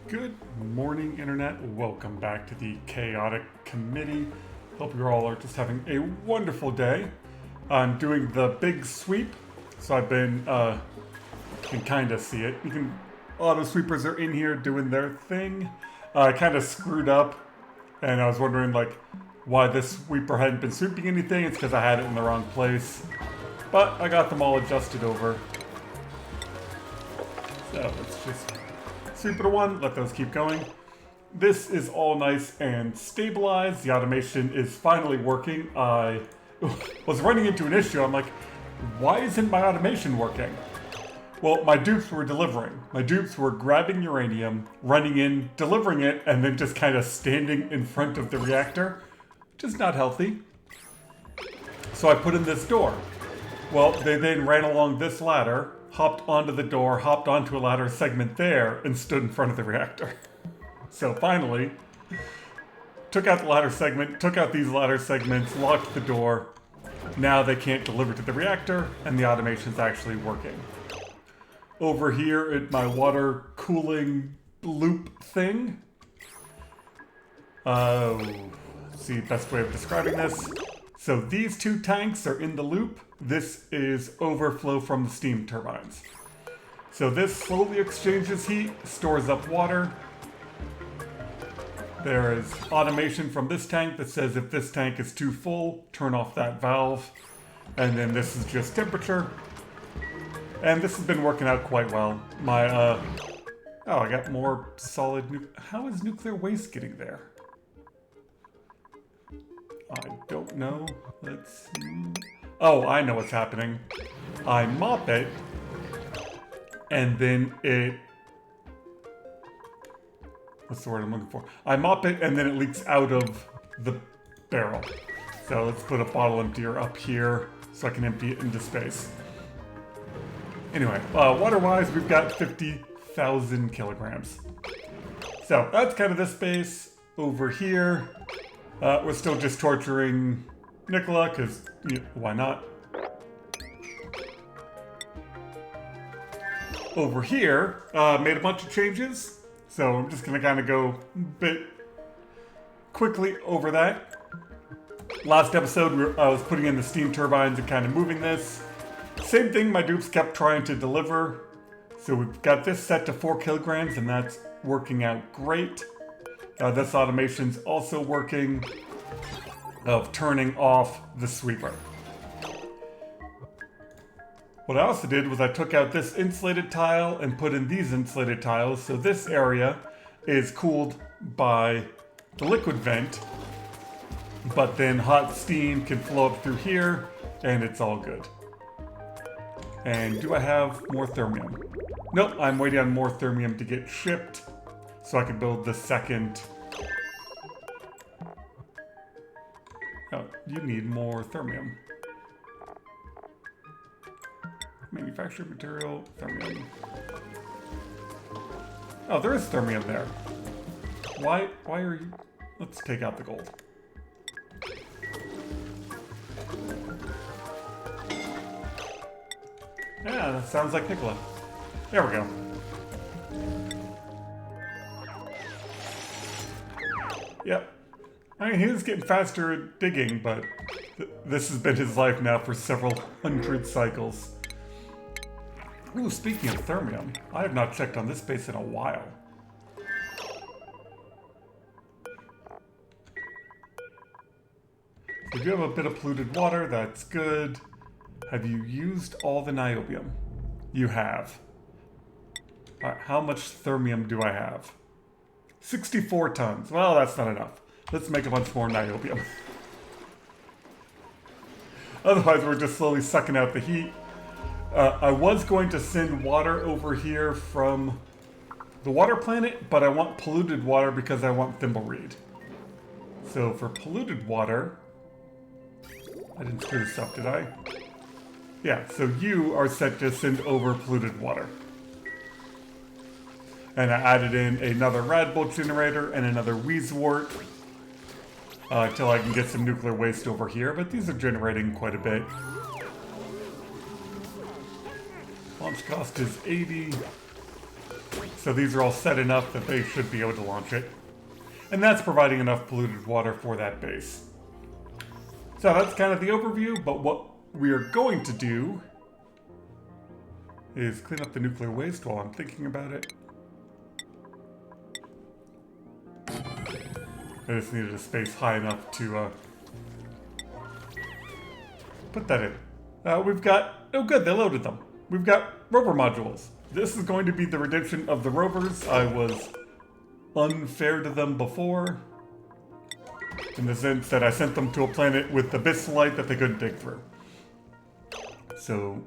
Good morning, Internet. Welcome back to the Chaotic Committee. Hope you all are just having a wonderful day. I'm doing the big sweep, so I've been, you can kind of see it. Auto sweepers are in here doing their thing. I kind of screwed up, and I was wondering, why this sweeper hadn't been sweeping anything. It's because I had it in the wrong place. But I got them all adjusted over. So let's just sweep it to one, let those keep going. This is all nice and stabilized. The automation is finally working. I was running into an issue. I'm like, why isn't my automation working? Well, my dupes were delivering. My dupes were grabbing uranium, running in, delivering it, and then just kind of standing in front of the reactor, which is not healthy. So I put in this door. Well, they then ran along this ladder, hopped onto the door, hopped onto a ladder segment there, and stood in front of the reactor. So finally, took out the ladder segment, took out these ladder segments, locked the door. Now they can't deliver to the reactor, and the automation's actually working. Over here at my water cooling loop thing. Let's see, best way of describing this. So these two tanks are in the loop. This is overflow from the steam turbines. So this slowly exchanges heat, stores up water. There is automation from this tank that says if this tank is too full, turn off that valve. And then this is just temperature. And this has been working out quite well. I got more solid how is nuclear waste getting there? I don't know. Let's see. Oh, I know what's happening. I mop it, and then it... What's the word I'm looking for? I mop it, and then it leaks out of the barrel. So let's put a bottle emptier up here, so I can empty it into space. Anyway, water-wise, we've got 50,000 kilograms. So that's kind of the space. Over here, we're still just torturing Nicola, because why not? Over here, made a bunch of changes, so I'm just going to kind of go a bit quickly over that. Last episode, I was putting in the steam turbines and kind of moving this. Same thing, my dupes kept trying to deliver. So we've got this set to 4 kilograms, and that's working out great. This automation's also working of turning off the sweeper. What I also did was I took out this insulated tile and put in these insulated tiles. So this area is cooled by the liquid vent, but then hot steam can flow up through here, and it's all good. And do I have more thermium? Nope, I'm waiting on more thermium to get shipped so I can build the second. Oh, you need more thermium. Manufactured material, thermium. Oh, there is thermium there. Why are you... Let's take out the gold. Yeah, that sounds like Nicola. There we go. Yep. I mean, he's getting faster at digging, but this has been his life now for several hundred cycles. Ooh, speaking of thermium, I have not checked on this base in a while. We do have a bit of polluted water, that's good. Have you used all the niobium? You have. Alright, how much thermium do I have? 64 tons. Well, that's not enough. Let's make a bunch more niobium. Otherwise, we're just slowly sucking out the heat. I was going to send water over here from the water planet, but I want polluted water because I want thimbleweed. So for polluted water... I didn't screw this up, did I? Yeah, so you are set to send over polluted water. And I added in another radbolt generator and another wheezewort until I can get some nuclear waste over here, but these are generating quite a bit. Launch cost is 80. So these are all set enough that they should be able to launch it. And that's providing enough polluted water for that base. So that's kind of the overview, but what we are going to do is clean up the nuclear waste while I'm thinking about it. I just needed a space high enough to put that in. We've got... Oh good, they loaded them. We've got rover modules. This is going to be the redemption of the rovers. I was unfair to them before, in the sense that I sent them to a planet with abyssalite that they couldn't dig through. So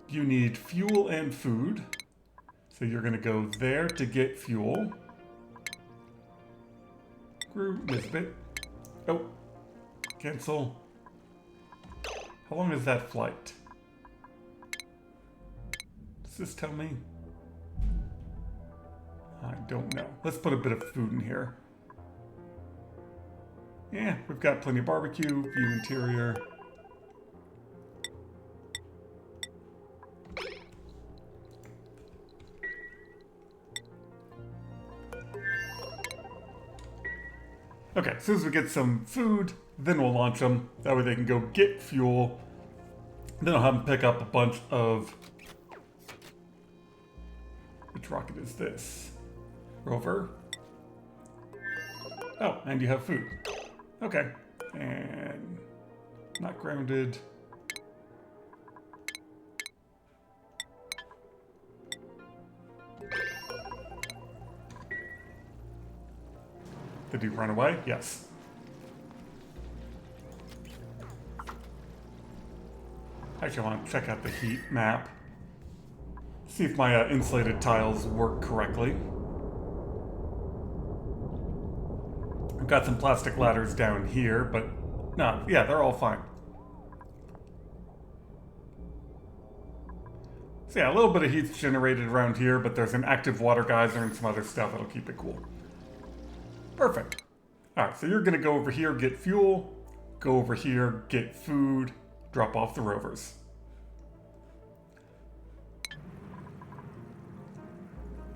you need fuel and food. So you're going to go there to get fuel. Screw Nisbet. Oh, cancel. How long is that flight? Does this tell me? I don't know. Let's put a bit of food in here. Yeah, we've got plenty of barbecue, view interior. Okay, as soon as we get some food, then we'll launch them. That way they can go get fuel. Then I'll have them pick up a bunch of... Which rocket is this? Rover. Oh, and you have food. Okay. And... not grounded. Did he run away? Yes. Actually, I want to check out the heat map. See if my insulated tiles work correctly. I've got some plastic ladders down here, but no, yeah, they're all fine. So yeah, a little bit of heat's generated around here, but there's an active water geyser and some other stuff that'll keep it cool. Perfect. Alright, so you're gonna go over here, get fuel, go over here, get food, drop off the rovers.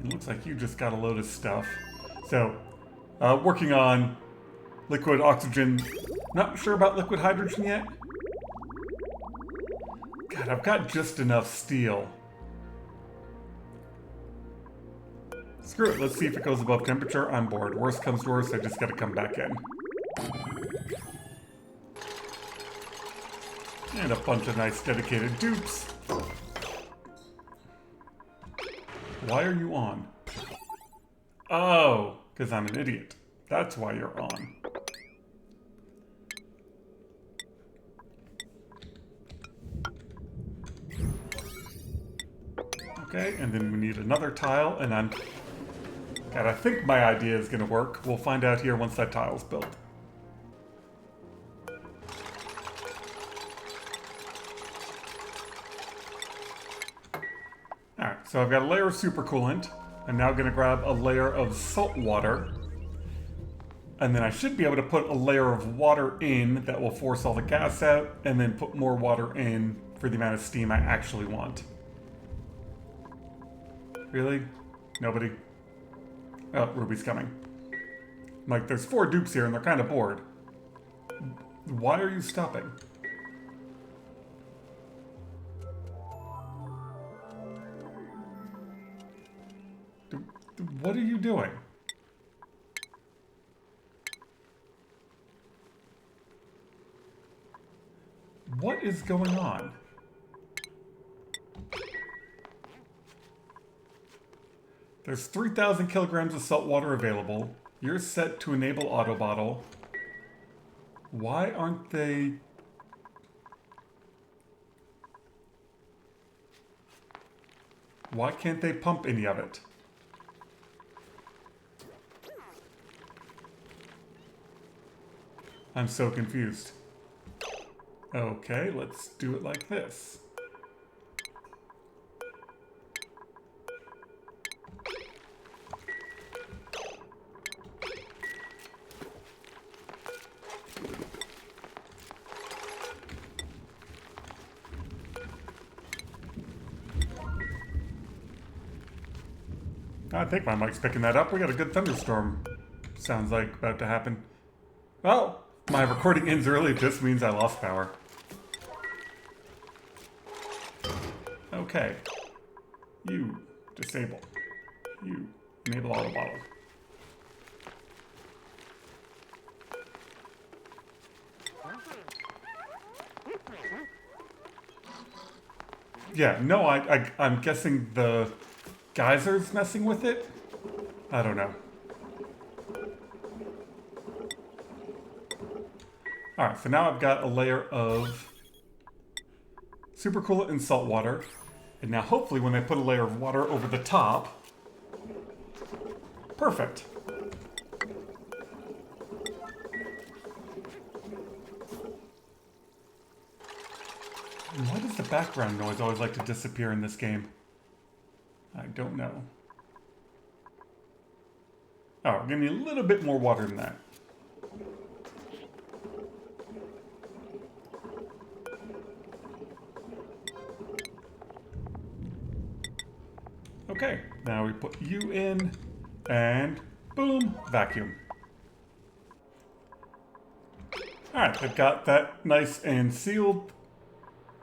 It looks like you just got a load of stuff. So, working on liquid oxygen. Not sure about liquid hydrogen yet. God, I've got just enough steel. Screw it, let's see if it goes above temperature. I'm bored. Worst comes to worst, I just gotta come back in. And a bunch of nice dedicated dupes. Why are you on? Oh, because I'm an idiot. That's why you're on. Okay, and then we need another tile, and I'm... God, I think my idea is gonna work. We'll find out here once that tile's built. Alright, so I've got a layer of super coolant. I'm now gonna grab a layer of salt water. And then I should be able to put a layer of water in that will force all the gas out, and then put more water in for the amount of steam I actually want. Really? Nobody? Oh, Ruby's coming. Like, there's 4 dupes here and they're kind of bored. Why are you stopping? What are you doing? What is going on? There's 3,000 kilograms of salt water available. You're set to enable auto bottle. Why aren't they... Why can't they pump any of it? I'm so confused. Okay, let's do it like this. I think my mic's picking that up. We got a good thunderstorm. Sounds like about to happen. Well, my recording ends early. It just means I lost power. Okay. You disable. You enable auto bottle. Yeah, no, I'm guessing the geyser's messing with it? I don't know. Alright, so now I've got a layer of super coolant and salt water. And now hopefully when I put a layer of water over the top... Perfect. And why does the background noise always like to disappear in this game? I don't know. Oh, give me a little bit more water than that. Okay, now we put you in, and boom, vacuum. Alright, I've got that nice and sealed.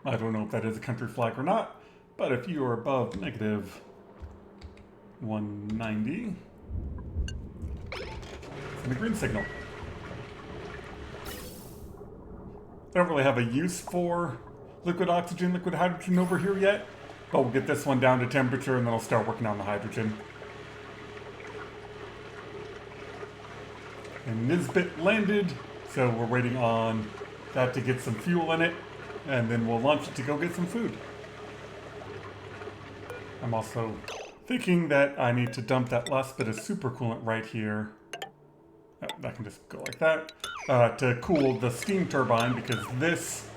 I don't know if that is a country flag or not, but if you are above negative 190, send a green signal. I don't really have a use for liquid oxygen, liquid hydrogen over here yet, but we'll get this one down to temperature and then I'll start working on the hydrogen. And Nisbet landed, so we're waiting on that to get some fuel in it, and then we'll launch it to go get some food. I'm also thinking that I need to dump that last bit of super coolant right here. Oh, that can just go like that. To cool the steam turbine, because this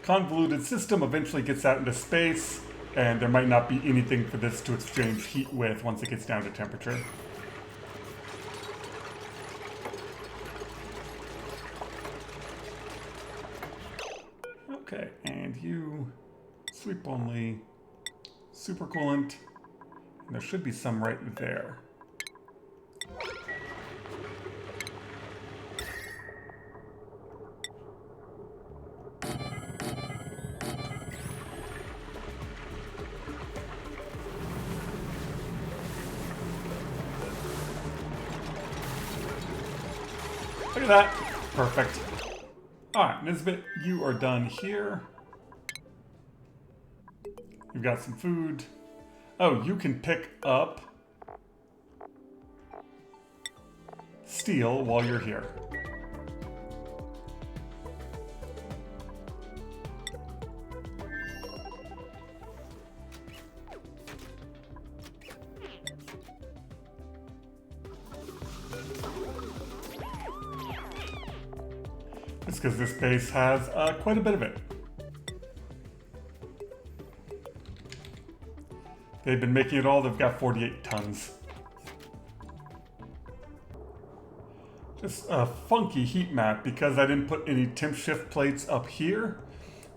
convoluted system eventually gets out into space, and there might not be anything for this to exchange heat with once it gets down to temperature. Okay, and you sweep only super coolant, and there should be some right there. Look at that. Perfect. Alright, Nisbet, you are done here. You've got some food. Oh, you can pick up steel while you're here. Just because this base has quite a bit of it. They've been making it all, they've got 48 tons. Just a funky heat map because I didn't put any temp shift plates up here.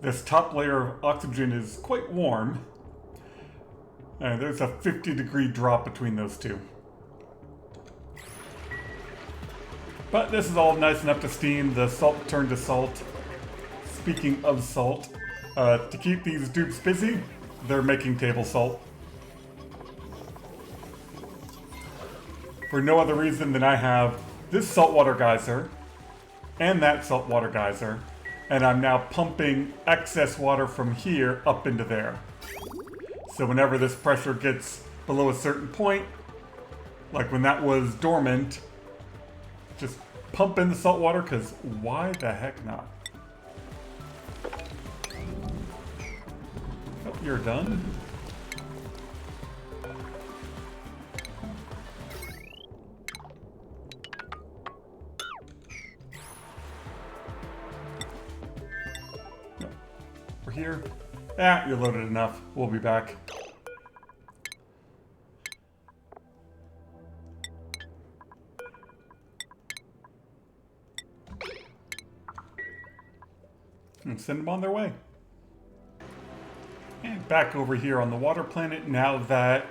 This top layer of oxygen is quite warm. And there's a 50-degree drop between those two. But this is all nice enough to steam. The salt turned to salt. Speaking of salt, to keep these dupes busy, they're making table salt. For no other reason than I have this saltwater geyser and that saltwater geyser, and I'm now pumping excess water from here up into there. So whenever this pressure gets below a certain point, like when that was dormant, just pump in the salt water, because why the heck not? Oh, you're done? No. We're here. Ah, you're loaded enough. We'll be back. And send them on their way. And back over here on the water planet, now that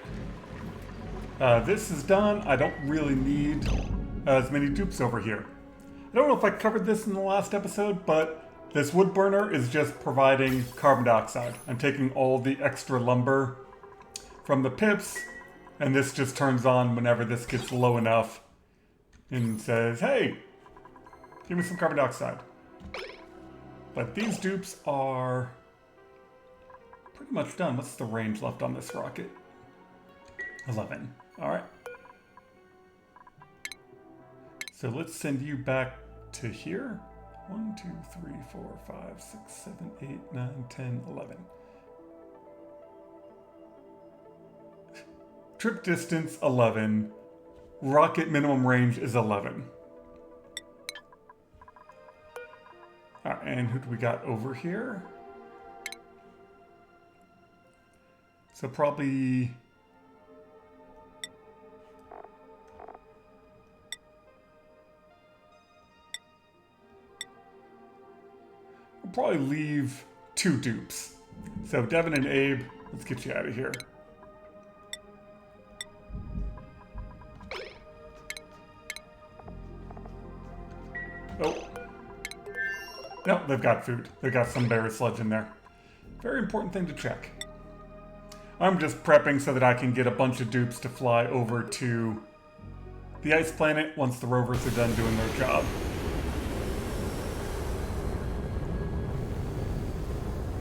This is done. I don't really need as many dupes over here. I don't know if I covered this in the last episode, but this wood burner is just providing carbon dioxide. I'm taking all the extra lumber from the pips, and this just turns on whenever this gets low enough and says, hey, give me some carbon dioxide. But these dupes are pretty much done. What's the range left on this rocket? 11. All right. So let's send you back to here. 1, 2, 3, 4, 5, 6, 7, 8, 9, 10, 11. Trip distance 11. Rocket minimum range is 11. All right, and who do we got over here? So probably... we'll probably leave 2 dupes. So Devin and Abe, let's get you out of here. Oh. No, they've got food. They've got some berry sludge in there. Very important thing to check. I'm just prepping so that I can get a bunch of dupes to fly over to the ice planet once the rovers are done doing their job.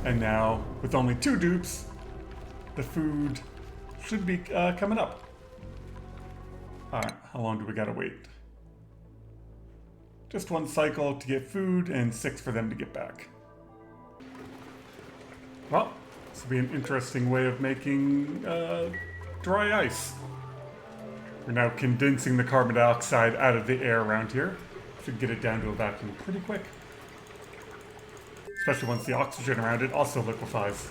And now, with only 2 dupes, the food should be coming up. Alright, how long do we gotta wait? Just 1 cycle to get food and 6 for them to get back. Well, this will be an interesting way of making dry ice. We're now condensing the carbon dioxide out of the air around here. Should get it down to a vacuum pretty quick. Especially once the oxygen around it also liquefies.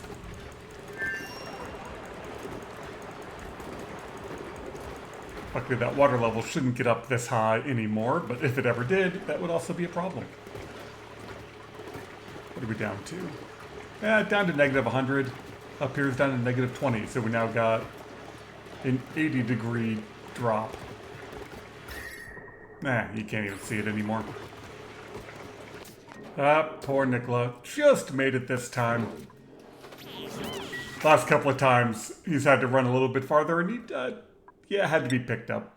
Luckily that water level shouldn't get up this high anymore, but if it ever did, that would also be a problem. What are we down to? Down to negative 100. Up here is down to negative 20, so we now got an 80-degree drop. Nah, you can't even see it anymore. Poor Nicola. Just made it this time. Last couple of times, he's had to run a little bit farther, and he had to be picked up.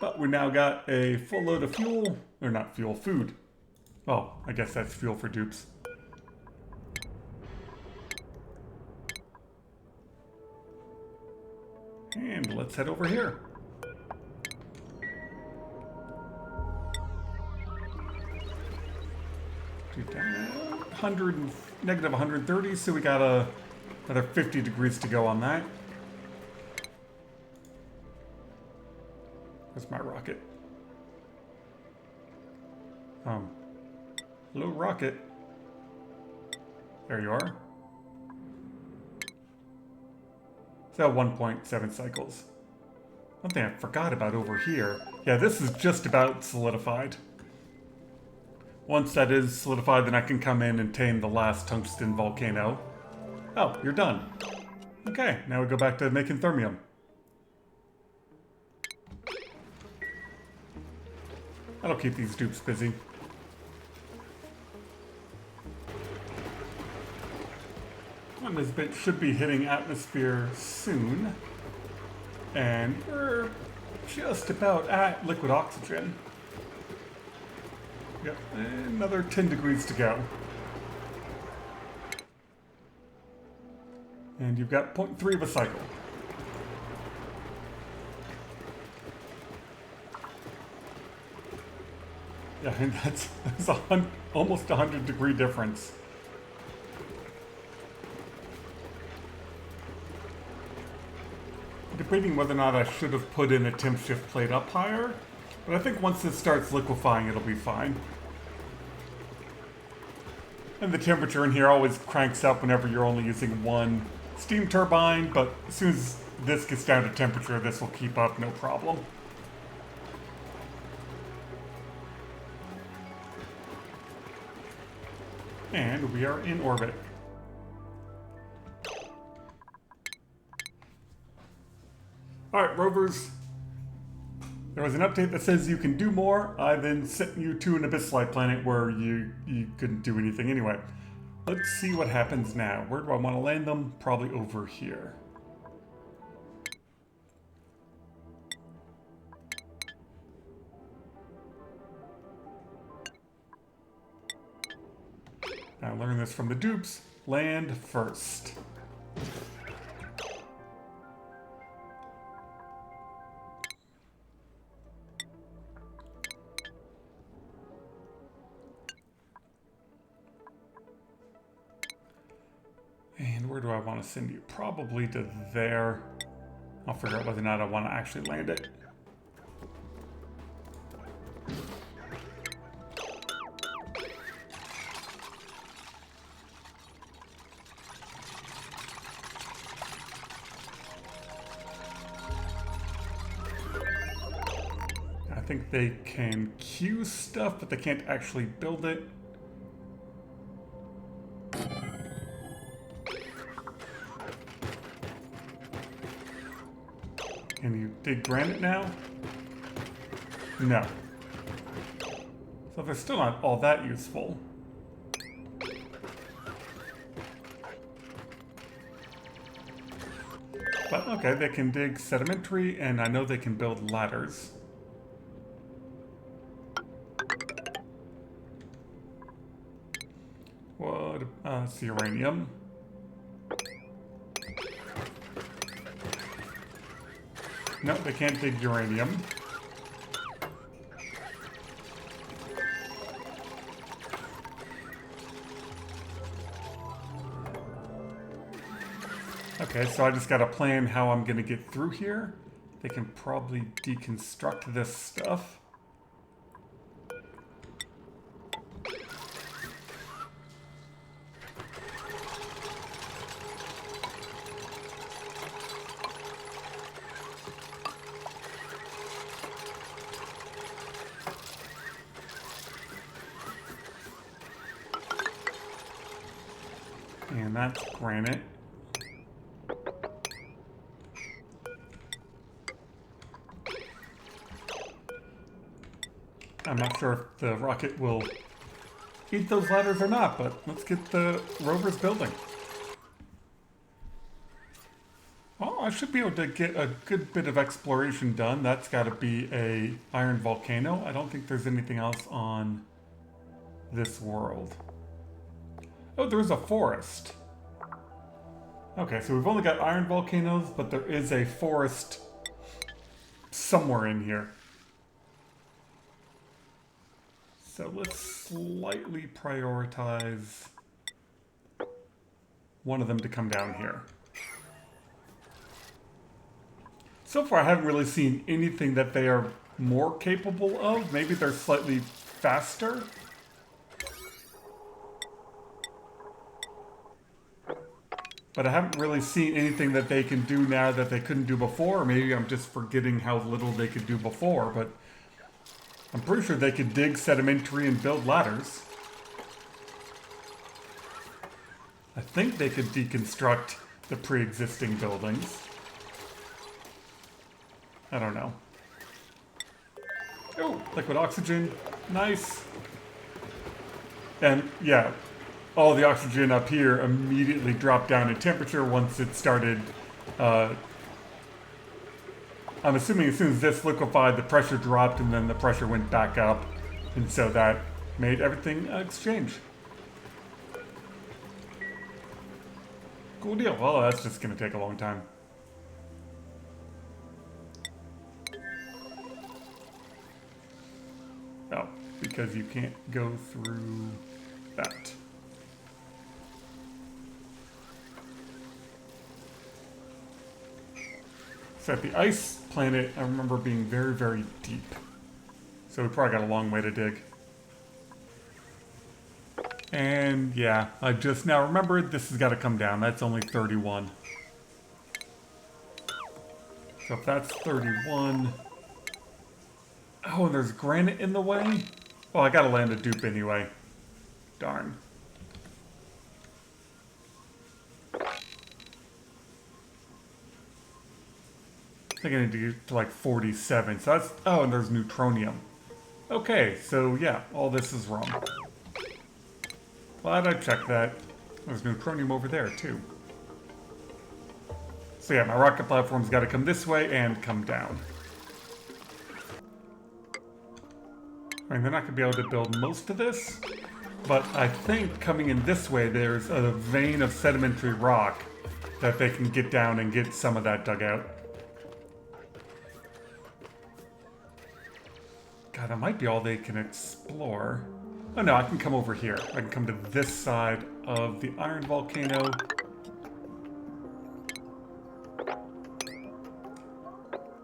But we now got a full load of fuel. Or not fuel, food. Oh, I guess that's fuel for dupes. And let's head over here. Negative 130, so we got another 50 degrees to go on that. That's my rocket. Hello, rocket. There you are. So 1.7 cycles. One thing I forgot about over here. Yeah, this is just about solidified. Once that is solidified, then I can come in and tame the last tungsten volcano. Oh, you're done. Okay, now we go back to making thermium. That'll keep these dupes busy. This bit should be hitting atmosphere soon. And we're just about at liquid oxygen. Yep, another 10 degrees to go. And you've got 0.3 of a cycle. Yeah, and that's almost a 100-degree difference. Debating whether or not I should have put in a temp shift plate up higher, but I think once it starts liquefying, it'll be fine. And the temperature in here always cranks up whenever you're only using 1 steam turbine, but as soon as this gets down to temperature, this will keep up no problem. And we are in orbit. Alright, Rovers. There was an update that says you can do more. I then sent you to an abyss-like planet where you couldn't do anything anyway. Let's see what happens now. Where do I want to land them? Probably over here. Now learn this from the dupes. Land first. And where do I want to send you? Probably to there. I'll figure out whether or not I want to actually land it. I think they can queue stuff, but they can't actually build it. Can you dig granite now? No. So they're still not all that useful. But okay, they can dig sedimentary, and I know they can build ladders. What? It's uranium. No, they can't dig uranium. Okay, so I just gotta plan how I'm gonna get through here. They can probably deconstruct this stuff. And that's granite. I'm not sure if the rocket will eat those ladders or not, but let's get the Rovers building. Well, I should be able to get a good bit of exploration done. That's got to be a iron volcano. I don't think there's anything else on this world. Oh, there's a forest. Okay, so we've only got iron volcanoes, but there is a forest somewhere in here. So let's slightly prioritize one of them to come down here. So far, I haven't really seen anything that they are more capable of. Maybe they're slightly faster. But I haven't really seen anything that they can do now that they couldn't do before. Maybe I'm just forgetting how little they could do before, but I'm pretty sure they could dig sedimentary and build ladders. I think they could deconstruct the pre-existing buildings. I don't know. Oh, liquid oxygen. Nice. And yeah, all the oxygen up here immediately dropped down in temperature once it started. I'm assuming as soon as this liquefied, the pressure dropped and then the pressure went back up. And so that made everything exchange. Cool deal. Well, that's just going to take a long time. Oh, because you can't go through that. So at the ice planet, I remember being very, very deep. So we probably got a long way to dig. And yeah, I just now remembered this has got to come down. That's only 31. So if that's 31... Oh, and there's granite in the way? Well, I gotta land a dupe anyway. Darn. think I need to get to like 47. So that's, oh, and there's neutronium. Okay, so yeah, all this is wrong. Glad I checked that. There's neutronium over there too. So yeah, my rocket platform's got to come this way and come down. I mean, they're not going to be able to build most of this, but I think coming in this way, there's a vein of sedimentary rock that they can get down and get some of that dug out. God, that might be all they can explore. Oh no, I can come over here. I can come to this side of the iron volcano.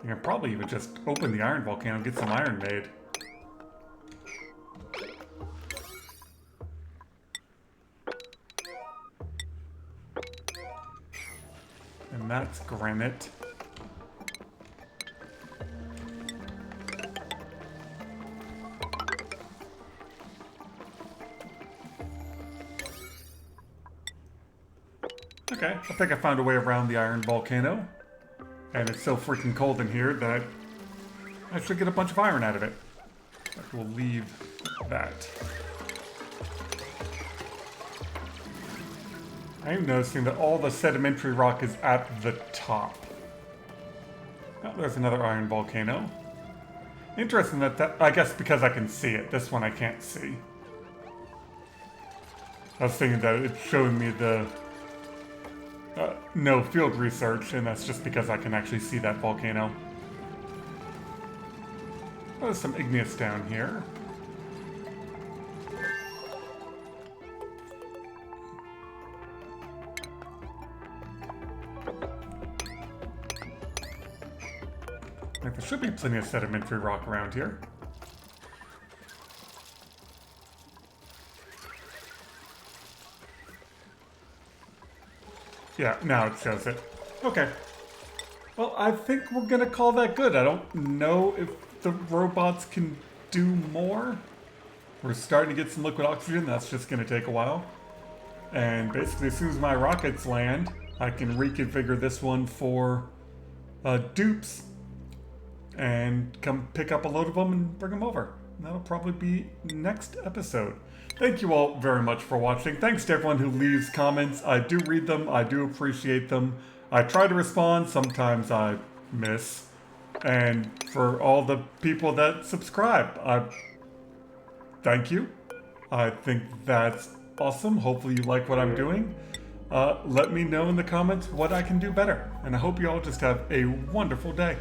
I can probably even just open the iron volcano and get some iron made. And that's granite. Okay, I think I found a way around the iron volcano. And it's so freaking cold in here that I should get a bunch of iron out of it. We'll leave that. I am noticing that all the sedimentary rock is at the top. Oh, there's another iron volcano. Interesting that, I guess because I can see it. This one I can't see. I was thinking that it's showing me the no field research, and that's just because I can actually see that volcano. Oh, there's some igneous down here. Like, there should be plenty of sedimentary rock around here. Yeah, now it shows it. Okay. Well, I think we're gonna call that good. I don't know if the robots can do more. We're starting to get some liquid oxygen. That's just gonna take a while. And basically, as soon as my rockets land, I can reconfigure this one for dupes and come pick up a load of them and bring them over. And that'll probably be next episode. Thank you all very much for watching. Thanks to everyone who leaves comments. I do read them. I do appreciate them. I try to respond. Sometimes I miss. And for all the people that subscribe, thank you. I think that's awesome. Hopefully you like what I'm doing. Let me know in the comments what I can do better. And I hope you all just have a wonderful day.